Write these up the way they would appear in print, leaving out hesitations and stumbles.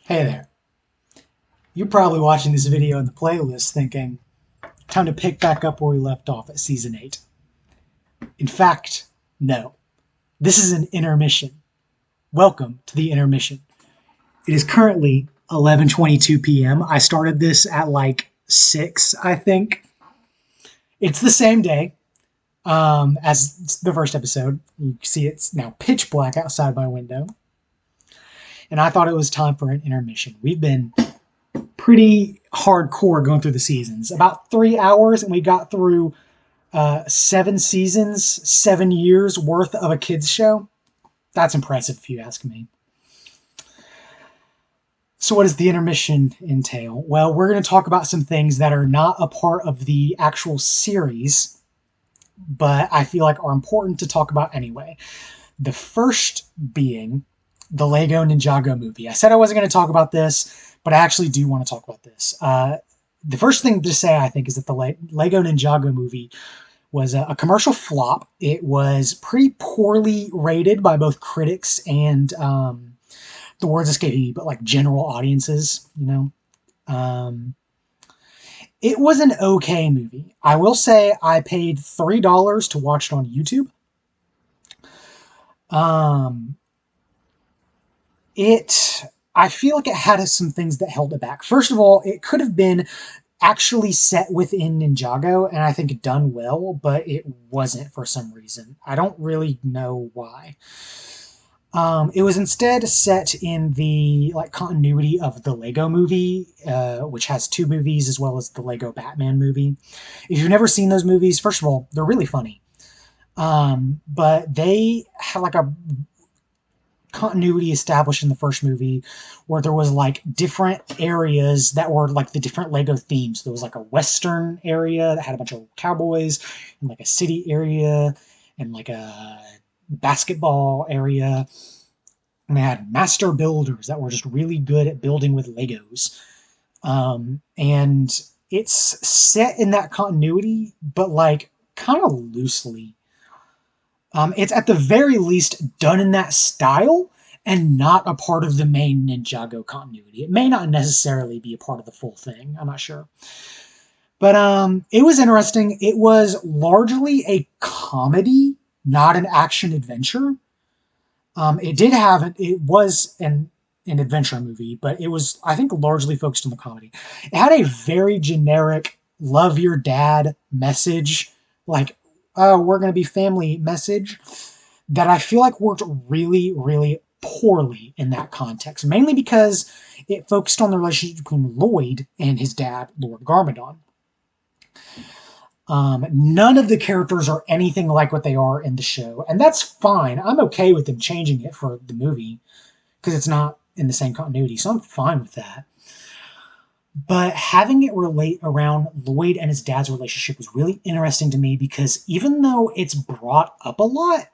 Hey there. You're probably watching this video in the playlist thinking, time to pick back up where we left off at Season 8. In fact, no. This is an intermission. Welcome to the intermission. It is currently 11:22 p.m. I started this at like 6, I think. It's the same day as the first episode. You can see it's now pitch black outside my window. And I thought it was time for an intermission. We've been pretty hardcore going through the seasons. About 3 hours, and we got through 7 seasons, 7 years worth of a kids show. That's impressive, if you ask me. So what does the intermission entail? Well, we're going to talk about some things that are not a part of the actual series, but I feel like are important to talk about anyway. The first being the Lego Ninjago movie. I said I wasn't going to talk about this, but I actually do want to talk about this. The first thing to say, I think, is that the Lego Ninjago movie was a commercial flop. It was pretty poorly rated by both critics and the words escaping me, but like general audiences, you know. It was an okay movie. I will say I paid $3 to watch it on YouTube. I feel like it had some things that held it back. First of all, it could have been actually set within Ninjago, and I think it done well, but it wasn't for some reason. I don't really know why. It was instead set in the continuity of the Lego movie, which has 2 movies, as well as the Lego Batman movie. If you've never seen those movies, first of all, they're really funny. But they had like a continuity established in the first movie where there was like different areas that were like the different Lego themes. There was like a Western area that had a bunch of cowboys, and like a city area, and like a basketball area. And they had master builders that were just really good at building with Legos. And it's set in that continuity, but like kind of loosely. It's at the very least done in that style and not a part of the main Ninjago continuity. It may not necessarily be a part of the full thing. I'm not sure. But it was interesting. It was largely a comedy, not an action adventure. It was an adventure movie, but it was, I think, largely focused on the comedy. It had a very generic love your dad message, like, oh, we're going to be family message, that I feel like worked really, really poorly in that context, mainly because it focused on the relationship between Lloyd and his dad, Lord Garmadon. None of the characters are anything like what they are in the show, and that's fine. I'm okay with them changing it for the movie because it's not in the same continuity, so I'm fine with that. But having it relate around Lloyd and his dad's relationship was really interesting to me because even though it's brought up a lot,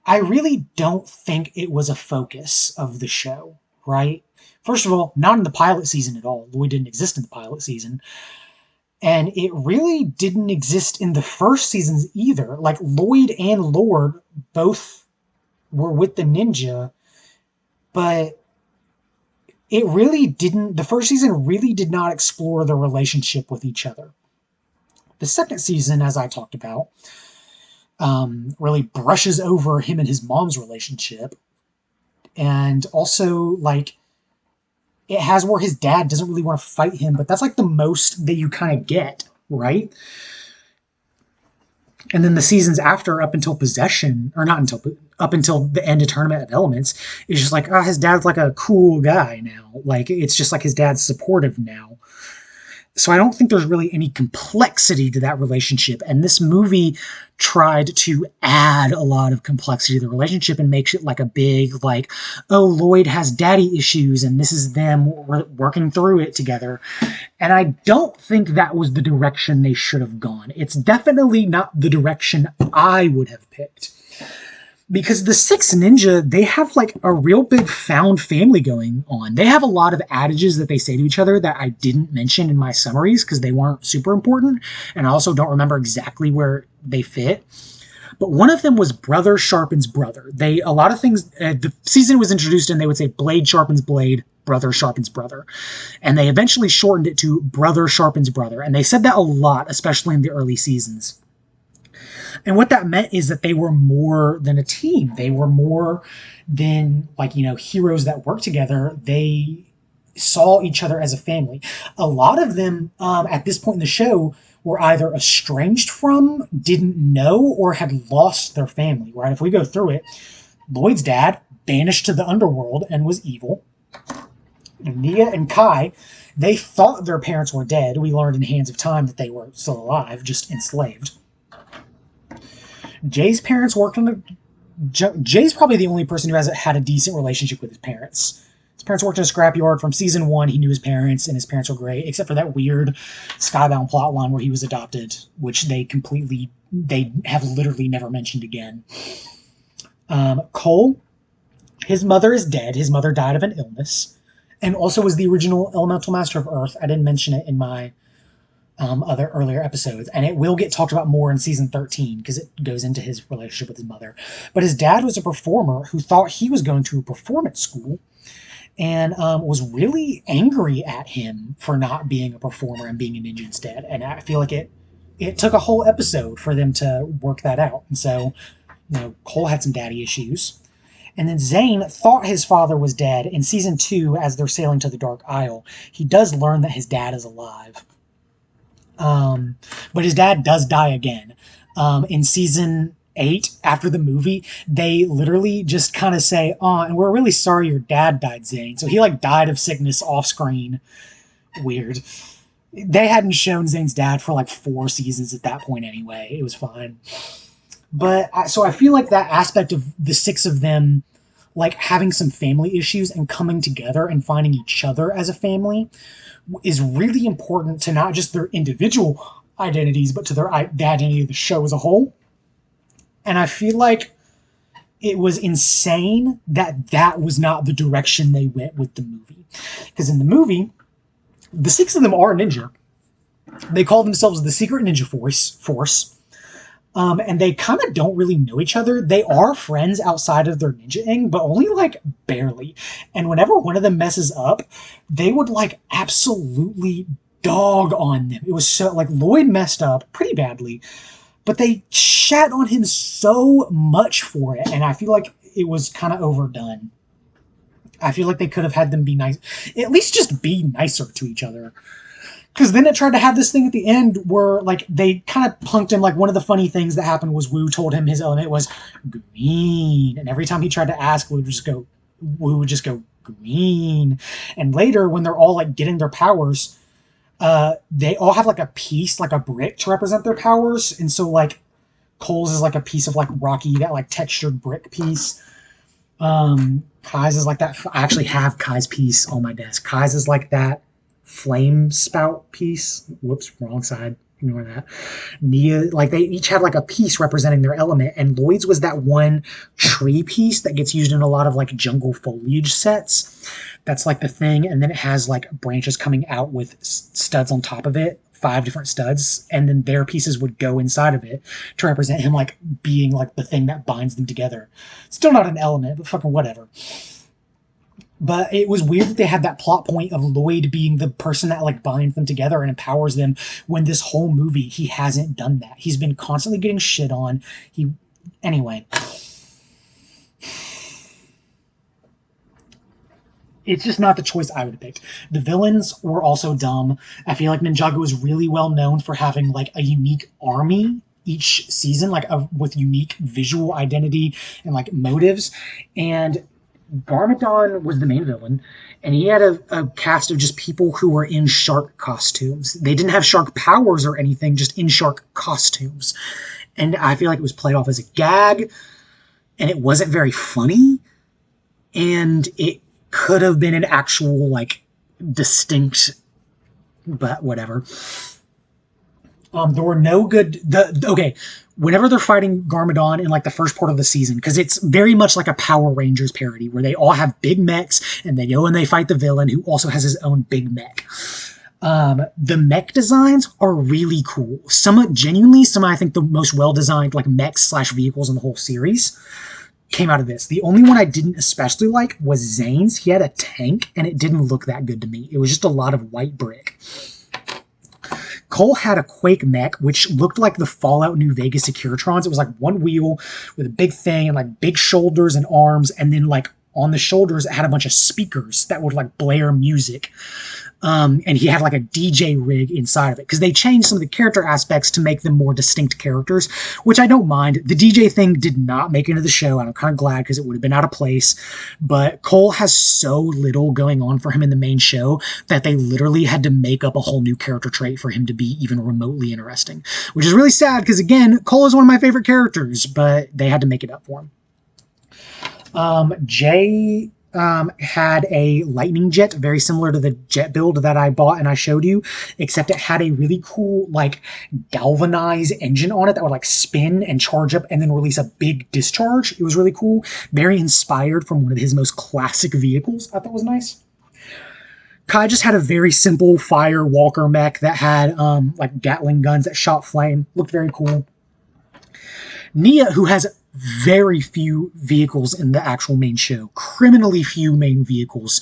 I really don't think it was a focus of the show, right? First of all, not in the pilot season at all. Lloyd didn't exist in the pilot season. And it really didn't exist in the first seasons either. Like, Lloyd and Lord both were with the ninja, but the first season really did not explore the relationship with each other. The second season, as I talked about, really brushes over him and his mom's relationship. And also, like, it has where his dad doesn't really want to fight him, but that's like the most that you kind of get, right? And then the seasons after, up until Possession, or not until, up until the end of Tournament of Elements, is just like, his dad's like a cool guy now. Like, it's just like his dad's supportive now. So I don't think there's really any complexity to that relationship. And this movie tried to add a lot of complexity to the relationship and makes it like a big, like, oh, Lloyd has daddy issues and this is them working through it together. And I don't think that was the direction they should have gone. It's definitely not the direction I would have picked. Because the Six Ninja, they have like a real big found family going on. They have a lot of adages that they say to each other that I didn't mention in my summaries because they weren't super important. And I also don't remember exactly where they fit. But one of them was brother sharpens brother. A lot of things, the season was introduced and they would say blade sharpens blade, brother sharpens brother. And they eventually shortened it to brother sharpens brother. And they said that a lot, especially in the early seasons. And what that meant is that they were more than a team. They were more than, like, you know, heroes that work together. They saw each other as a family. A lot of them, at this point in the show, were either estranged from, didn't know, or had lost their family, right? If we go through it, Lloyd's dad banished to the underworld and was evil. Nia and Kai, they thought their parents were dead. We learned in Hands of Time that they were still alive, just enslaved. Jay's parents worked on the... Jay's probably the only person who has had a decent relationship with his parents. His parents worked in a scrapyard. From season 1, he knew his parents, and his parents were great, except for that weird Skybound plotline where he was adopted, which they have literally never mentioned again. Cole, his mother is dead. His mother died of an illness, and also was the original Elemental Master of Earth. I didn't mention it in my other earlier episodes, and it will get talked about more in season 13 because it goes into his relationship with his mother. But his dad was a performer who thought he was going to a performance school and was really angry at him for not being a performer and being a ninja instead. And I feel like it took a whole episode for them to work that out. And so, you know, Cole had some daddy issues. And then Zane thought his father was dead. In season 2, as they're sailing to the Dark Isle, he does learn that his dad is alive. But his dad does die again. In season 8, after the movie, they literally just kind of say, "Oh, and we're really sorry your dad died, Zane." So he, like, died of sickness off screen. Weird. They hadn't shown Zane's dad for like 4 seasons at that point anyway. It was fine. But so I feel like that aspect of the 6 of them, like, having some family issues and coming together and finding each other as a family is really important to not just their individual identities, but to the identity of the show as a whole. And I feel like it was insane that was not the direction they went with the movie. Because in the movie, the 6 of them are ninja. They call themselves the Secret Ninja Force. And they kind of don't really know each other. They are friends outside of their ninja-ing, but only, like, barely. And whenever one of them messes up, they would, like, absolutely dog on them. It was so, like, Lloyd messed up pretty badly, but they shat on him so much for it, and I feel like it was kind of overdone. I feel like they could have had them be nice. At least just be nicer to each other. Because then it tried to have this thing at the end where, like, they kind of punked him. Like, one of the funny things that happened was Wu told him his element was green. And every time he tried to ask, Wu would just go green. And later, when they're all, like, getting their powers, they all have, like, a piece, like a brick to represent their powers. And so, like, Cole's is, like, a piece of, like, rocky, that, like, textured brick piece. Kai's is like that. I actually have Kai's piece on my desk. Kai's is like that flame spout piece. Whoops, wrong side. Ignore that. Nia, like, they each have like a piece representing their element, and Lloyd's was that one tree piece that gets used in a lot of like jungle foliage sets. That's like the thing, and then it has like branches coming out with studs on top of it, 5 different studs, and then their pieces would go inside of it to represent him like being like the thing that binds them together. Still not an element, but fucking whatever. But it was weird that they had that plot point of Lloyd being the person that like binds them together and empowers them, when this whole movie he hasn't done that. He's been constantly getting shit on. Anyway. It's just not the choice I would have picked. The villains were also dumb. I feel like Ninjago is really well known for having like a unique army each season, like with unique visual identity and like motives. And Garmadon was the main villain, and he had a cast of just people who were in shark costumes. They didn't have shark powers or anything, just in shark costumes. And I feel like it was played off as a gag, and it wasn't very funny, and it could have been an actual, like, distinct, but whatever. There were no good... Okay, whenever they're fighting Garmadon in, like, the first part of the season, because it's very much like a Power Rangers parody, where they all have big mechs, and they go and they fight the villain, who also has his own big mech. The mech designs are really cool. Some, I think, the most well-designed, like, mechs/vehicles in the whole series. came out of this. The only one I didn't especially like was Zane's. He had a tank, and it didn't look that good to me. It was just a lot of white brick. Cole had a Quake mech, which looked like the Fallout New Vegas Securitrons. It was like one wheel with a big thing and like big shoulders and arms, and then like on the shoulders it had a bunch of speakers that would like blare music. And he had like a DJ rig inside of it because they changed some of the character aspects to make them more distinct characters, which I don't mind. The DJ thing did not make it into the show, and I'm kind of glad because it would have been out of place. But Cole has so little going on for him in the main show that they literally had to make up a whole new character trait for him to be even remotely interesting, which is really sad because, again, Cole is one of my favorite characters, but they had to make it up for him. Jay had a lightning jet, very similar to the jet build that I bought and I showed you, except it had a really cool, like, galvanized engine on it that would, like, spin and charge up and then release a big discharge. It was really cool. Very inspired from one of his most classic vehicles. I thought was nice. Kai just had a very simple fire walker mech that had, like, Gatling guns that shot flame. Looked very cool. Nia, who has very few vehicles in the actual main show. Criminally few main vehicles.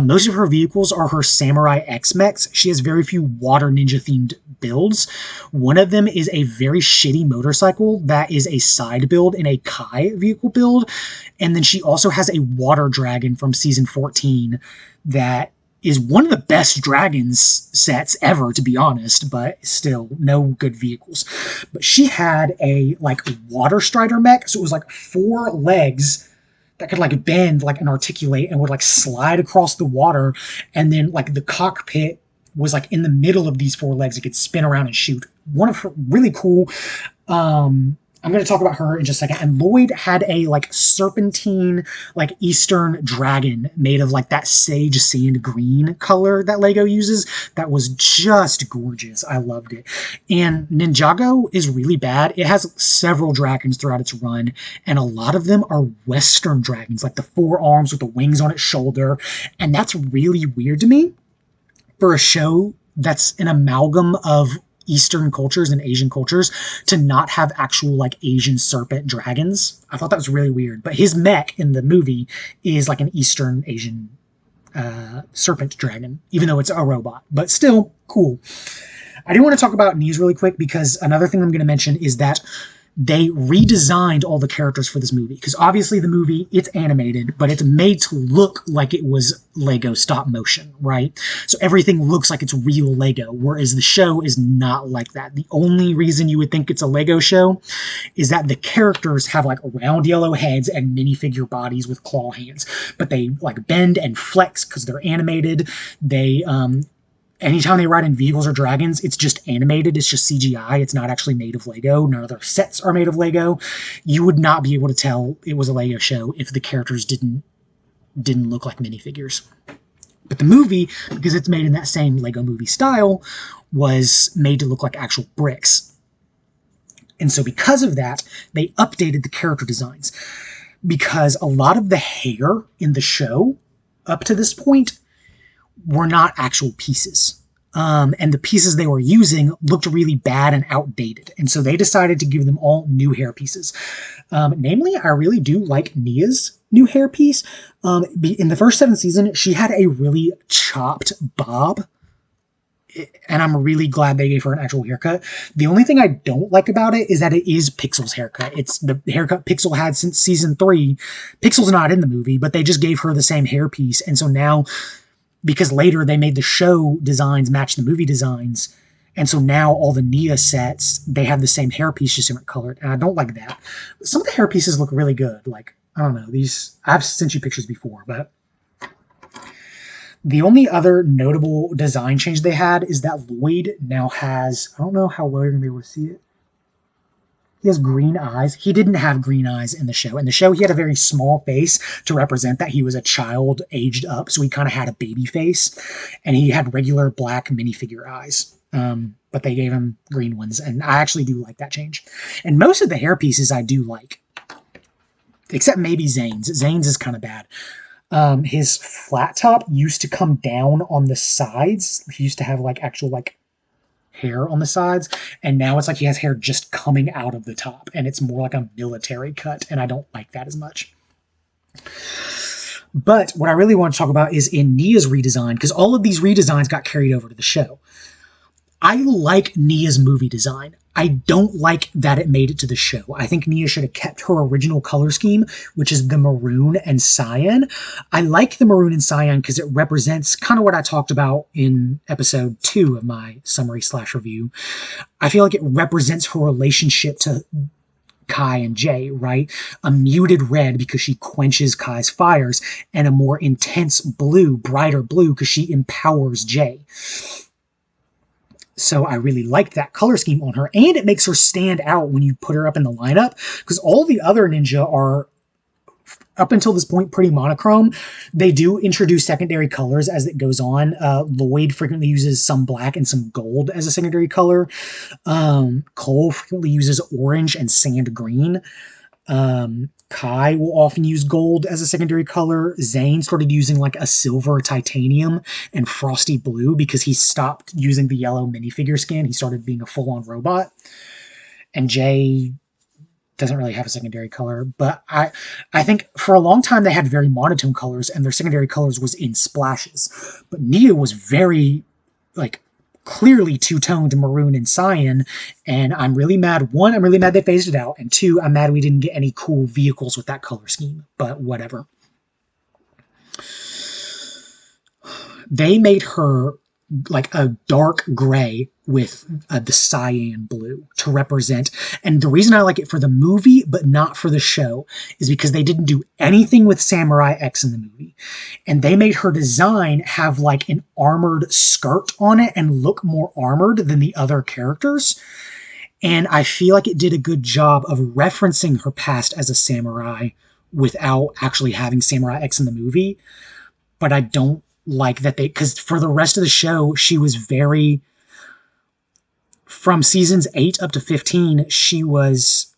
Most of her vehicles are her Samurai X mechs. She has very few water ninja themed builds. One of them is a very shitty motorcycle that is a side build in a Kai vehicle build. And then she also has a water dragon from season 14 that is one of the best dragons sets ever, to be honest, but still no good vehicles. But she had a like water strider mech, so it was like 4 legs that could like bend like and articulate and would like slide across the water, and then like the cockpit was like in the middle of these 4 legs. It could spin around and shoot. One of her really cool. I'm going to talk about her in just a second. And Lloyd had a like serpentine, like Eastern dragon made of like that sage sand green color that Lego uses. That was just gorgeous. I loved it. And Ninjago is really bad. It has several dragons throughout its run, and a lot of them are Western dragons, like the 4 arms with the wings on its shoulder. And that's really weird to me for a show that's an amalgam of Eastern cultures and Asian cultures to not have actual like Asian serpent dragons. I thought that was really weird. But his mech in the movie is like an Eastern Asian serpent dragon, even though it's a robot. But still cool. I do want to talk about Nia's really quick because another thing I'm going to mention is that they redesigned all the characters for this movie. Because obviously the movie, it's animated, but it's made to look like it was Lego stop motion, right? So everything looks like it's real Lego, whereas the show is not like that. The only reason you would think it's a Lego show is that the characters have like round yellow heads and minifigure bodies with claw hands. But they like bend and flex because they're animated. They, anytime they ride in vehicles or dragons, it's just animated. It's just CGI. It's not actually made of Lego. None of their sets are made of Lego. You would not be able to tell it was a Lego show if the characters didn't look like minifigures. But the movie, because it's made in that same Lego movie style, was made to look like actual bricks. And so because of that, they updated the character designs. Because a lot of the hair in the show, up to this point, were not actual pieces. And the pieces they were using looked really bad and outdated. And so they decided to give them all new hair pieces. Namely, I really do like Nia's new hair piece. In the first 7 seasons, she had a really chopped bob. And I'm really glad they gave her an actual haircut. The only thing I don't like about it is that it is Pixel's haircut. It's the haircut Pixel had since season 3. Pixel's not in the movie, but they just gave her the same hair piece. And so now, because later they made the show designs match the movie designs, and so now all the Nia sets, they have the same hairpiece, just different colored, and I don't like that. Some of the hairpieces look really good. Like, I don't know, these, I've sent you pictures before, but the only other notable design change they had is that Lloyd now has, I don't know how well you're going to be able to see it. He has green eyes. He didn't have green eyes in the show. In the show, he had a very small face to represent that he was a child aged up. So he kind of had a baby face. And he had regular black minifigure eyes. But they gave him green ones. And I actually do like that change. And most of the hair pieces I do like. Except maybe Zane's. Zane's is kind of bad. His flat top used to come down on the sides. He used to have like actual like hair on the sides, and now it's like he has hair just coming out of the top, and it's more like a military cut, and I don't like that as much. But what I really want to talk about is in Nia's redesign, because all of these redesigns got carried over to the show. I like Nia's movie design. I don't like that it made it to the show. I think Nia should have kept her original color scheme, which is the maroon and cyan. I like the maroon and cyan because it represents kind of what I talked about in episode 2 of my summary/review. I feel like it represents her relationship to Kai and Jay, right? A muted red because she quenches Kai's fires, and a more intense blue, brighter blue, because she empowers Jay. So I really like that color scheme on her, and it makes her stand out when you put her up in the lineup, because all the other ninja are, up until this point, pretty monochrome. They do introduce secondary colors as it goes on. Lloyd frequently uses some black and some gold as a secondary color. Cole frequently uses orange and sand green. Kai will often use gold as a secondary color. Zane started using like a silver titanium and frosty blue because he stopped using the yellow minifigure skin. He started being a full-on robot. And Jay doesn't really have a secondary color, but I think for a long time they had very monotone colors, and their secondary colors was in splashes. But Nia was very, like, clearly two-toned maroon and cyan, and I'm really mad. One, I'm really mad they phased it out, and two, I'm mad we didn't get any cool vehicles with that color scheme, but whatever. They made her like a dark gray with the cyan blue to represent. And the reason I like it for the movie but not for the show is because they didn't do anything with Samurai X in the movie. And they made her design have like an armored skirt on it and look more armored than the other characters. And I feel like it did a good job of referencing her past as a samurai without actually having Samurai X in the movie. But I don't like that because for the rest of the show, she was very, from seasons 8 up to 15, she was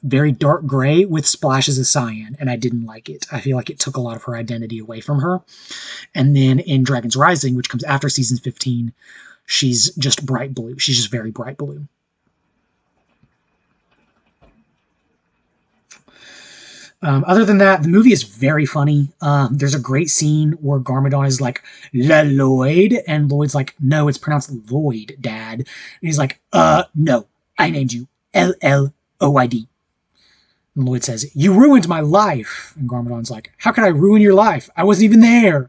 very dark gray with splashes of cyan, and I didn't like it. I feel like it took a lot of her identity away from her. And then in Dragon's Rising, which comes after season 15, she's just bright blue. She's just very bright blue. Other than that, the movie is very funny. There's a great scene where Garmadon is like, "La Lloyd," and Lloyd's like, "No, it's pronounced Lloyd, Dad." And he's like, "No, I named you Lloyd." And Lloyd says, "You ruined my life." And Garmadon's like, "How could I ruin your life? I wasn't even there."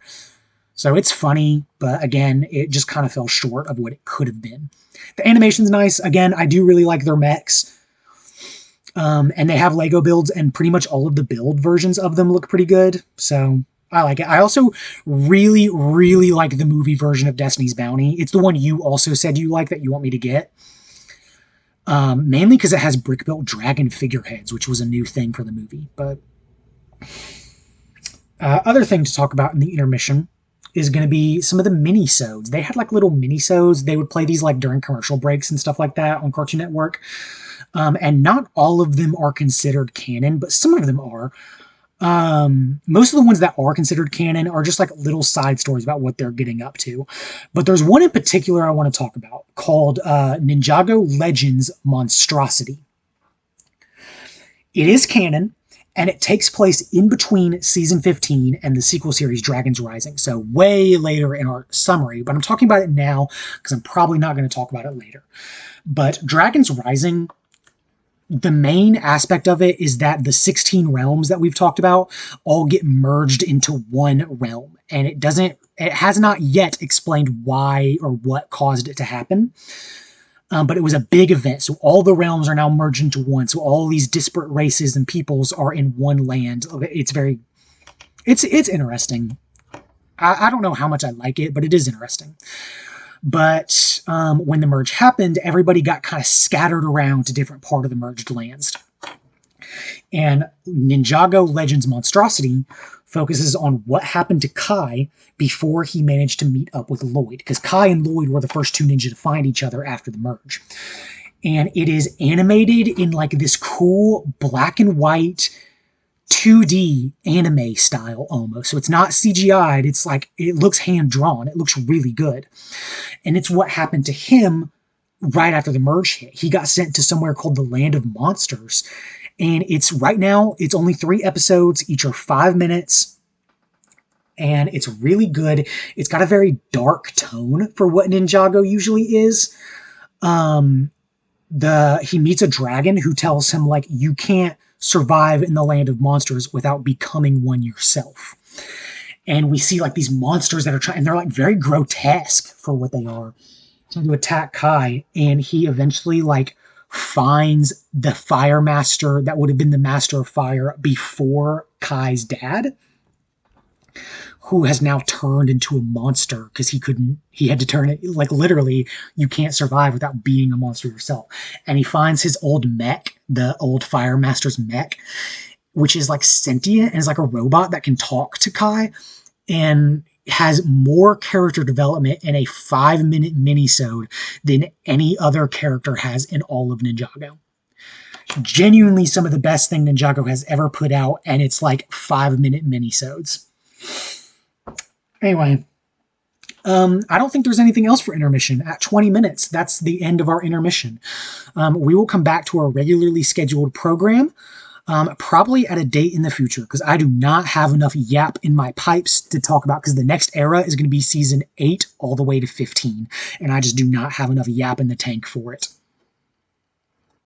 So it's funny, but again, it just kind of fell short of what it could have been. The animation's nice. Again, I do really like their mechs. And they have Lego builds, and pretty much all of the build versions of them look pretty good. So I like it. I also really, really like the movie version of Destiny's Bounty. It's the one you also said you like that you want me to get. Mainly because it has brick-built dragon figureheads, which was a new thing for the movie. But other thing to talk about in the intermission is going to be some of the mini-sodes. They had like little mini-sodes. They would play these like during commercial breaks and stuff like that on Cartoon Network. And not all of them are considered canon, but some of them are. Most of the ones that are considered canon are just like little side stories about what they're getting up to. But there's one in particular I want to talk about called Ninjago Legends Monstrosity. It is canon, and it takes place in between season 15 and the sequel series Dragon's Rising. So way later in our summary, but I'm talking about it now because I'm probably not going to talk about it later. But Dragon's Rising, the main aspect of it is that the 16 realms that we've talked about all get merged into one realm. And it has not yet explained why or what caused it to happen. But it was a big event. So all the realms are now merged into one. So all these disparate races and peoples are in one land. It's interesting. I don't know how much I like it, but it is interesting. But when the merge happened, everybody got kind of scattered around to different part of the merged lands. And Ninjago Legends Monstrosity focuses on what happened to Kai before he managed to meet up with Lloyd. Because Kai and Lloyd were the first two ninja to find each other after the merge. And it is animated in like this cool black and white 2D anime style almost. So it's not CGI'd. It's like, it looks hand-drawn. It looks really good. And it's what happened to him right after the merge hit. He got sent to somewhere called the Land of Monsters. And it's right now, it's only 3 episodes. Each are 5 minutes. And it's really good. It's got a very dark tone for what Ninjago usually is. He meets a dragon who tells him, like, you can't survive in the Land of Monsters without becoming one yourself. And we see, like, these monsters that are trying, and they're, like, very grotesque for what they are, trying to attack Kai. And he eventually, like, finds the fire master that would have been the master of fire before Kai's dad, who has now turned into a monster because he had to turn it, like, literally, you can't survive without being a monster yourself. And he finds his old mech, the old fire master's mech, which is, like, sentient and is like a robot that can talk to Kai, and has more character development in a 5-minute minisode than any other character has in all of Ninjago. Genuinely some of the best thing Ninjago has ever put out, and it's like 5-minute minisodes. Anyway, I don't think there's anything else for intermission. At 20 minutes, that's the end of our intermission. We will come back to our regularly scheduled program, probably at a date in the future, because I do not have enough yap in my pipes to talk about, because the next era is going to be season 8 all the way to 15, and I just do not have enough yap in the tank for it.